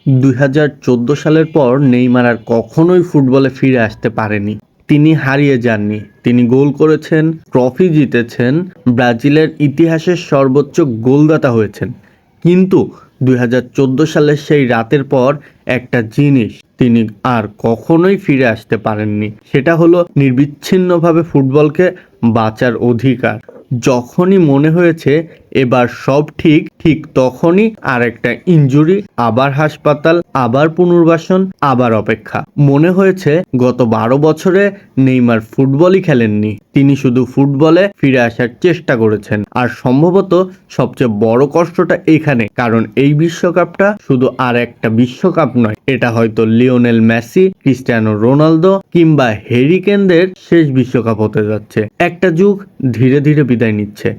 2014 সালের পর নেইমার আর কখনোই ফুটবলে ফিরে আসতে পারেনি। তিনি হারিয়ে যাননি, তিনি গোল করেছেন, ট্রফি জিতেছেন, ব্রাজিলের ইতিহাসের সর্বোচ্চ গোলদাতা হয়েছেন। কিন্তু 2014 সালের সেই রাতের পর একটা জিনিস তিনি আর কখনোই ফিরে আসতে পারেননি, সেটা হলো নির্বিচ্ছিন্নভাবে ফুটবলকে বাঁচার অধিকার। যখনই মনে হয়েছে এবার সব ঠিক ঠিক তখনই আর একটা ইনজুরি, আবার হাসপাতাল, আবার পুনর্বাসন, আবার অপেক্ষা। মনে হয়েছে গত 12 বছরে নেইমার ফুটবলই খেলেননি, তিনি শুধু ফুটবলে ফিরে আসার চেষ্টা করেছেন। আর সম্ভবত সবচেয়ে বড় কষ্টটা এখানে, কারণ এই বিশ্বকাপটা শুধু আর একটা বিশ্বকাপ নয়, এটা হয়তো লিওনেল মেসি, ক্রিস্টিয়ানো রোনালদো কিংবা হ্যারি কেনদের শেষ বিশ্বকাপ হতে যাচ্ছে। একটা যুগ ধীরে ধীরে বিদায় নিচ্ছে,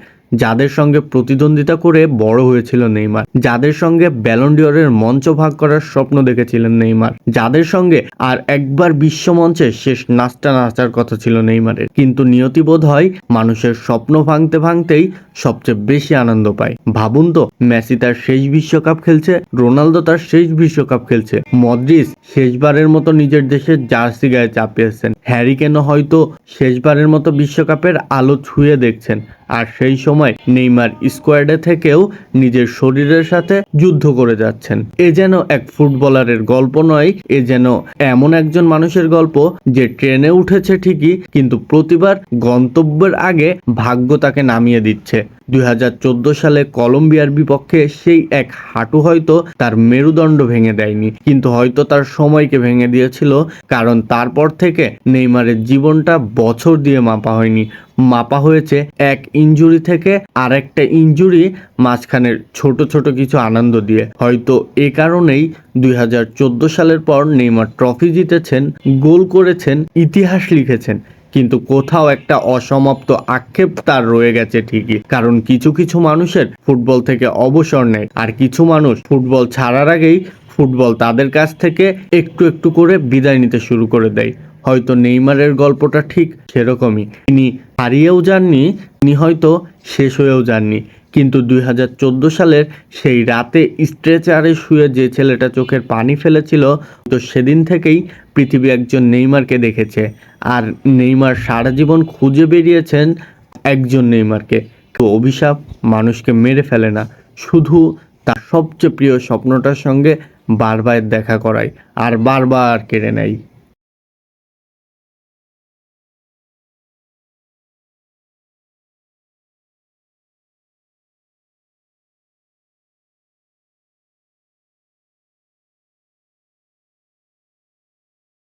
যাদের সঙ্গে প্রতিদ্বন্দ্বিতা করে বড় হয়েছিল নেইমার, যাদের সঙ্গে ব্যালন ডি'অরের মঞ্চ ভাগ করার স্বপ্ন দেখেছিলেন নেইমার, যাদের সঙ্গে আর একবার বিশ্বমঞ্চে শেষ নাচটা নাচার কথা ছিল নেইমারের। কিন্তু নিয়তি বোধ হয় মানুষের স্বপ্ন ভাঙতে ভাঙতেই সবচেয়ে বেশি আনন্দ পায়। ভাবুন তো, মেসি তার শেষ বিশ্বকাপ খেলছে, রোনালদো তার শেষ বিশ্বকাপ খেলছে, মদ্রিচ শেষবারের মতো নিজের দেশের জার্সি গায়ে চাপিয়েছেন, হ্যারি কেন হয়তো শেষবারের মতো বিশ্বকাপের আলো ছুঁয়ে দেখছেন। আর সেই সময় নেইমার স্কোয়াডে থেকেও নিজের শরীরের সাথে যুদ্ধ করে যাচ্ছেন। এ যেন এক ফুটবলারের গল্প নয়, এ যেন এমন একজন মানুষের গল্প যে ট্রেনে উঠেছে ঠিকই, কিন্তু প্রতিবার গন্তব্যের আগে ভাগ্য তাকে নামিয়ে দিচ্ছে। 2014 সালে কলম্বিয়ার বিপক্ষে সেই এক হাঁটু হয়তো তার মেরুদণ্ড ভেঙে দেয়নি, কিন্তু হয়তো তার সময়কে ভেঙে দিয়েছিল, কারণ তারপর থেকে নেইমারের জীবনটা বছর দিয়ে মাপা হয়নি, মাপা হয়েছে এক ইনজুরি থেকে আরেকটা ইনজুরি মাঝখানের ছোট ছোট কিছু আনন্দ দিয়ে। হয়তো এ কারণেই 2014 সালের পর নেইমার ট্রফি জিতেছেন, গোল করেছেন, ইতিহাস লিখেছেন, কিন্তু কোথাও একটা অসমাপ্ত আক্ষেপ তার রয়ে গেছে ঠিকই। কারণ কিছু কিছু মানুষের ফুটবল থেকে অবসর নেয়, আর কিছু মানুষ ফুটবল ছাড়ার আগেই ফুটবল তাদের কাছ থেকে একটু একটু করে বিদায় নিতে শুরু করে দেয়। হয়তো নেইমারের গল্পটা ঠিক সেরকমই, তিনি হারিয়েও যাননি, তিনি হয়তো শেষ হয়েও যাননি, কিন্তু 2014 সালের সেই রাতে স্ট্রেচারে শুয়ে যে ছেলেটা চোখের পানি ফেলেছিল, তো সেদিন থেকেই পৃথিবী একজন নেইমারকে দেখেছে। আর নেইমার সারা জীবন খুঁজে বেরিয়েছেন একজন নেইমারকে। তো অভিশাপ মানুষকে মেরে ফেলে না, শুধু তার সবচেয়ে প্রিয় স্বপ্নটার সঙ্গে বারবার দেখা করায় আর বারবার কেড়ে নেয়।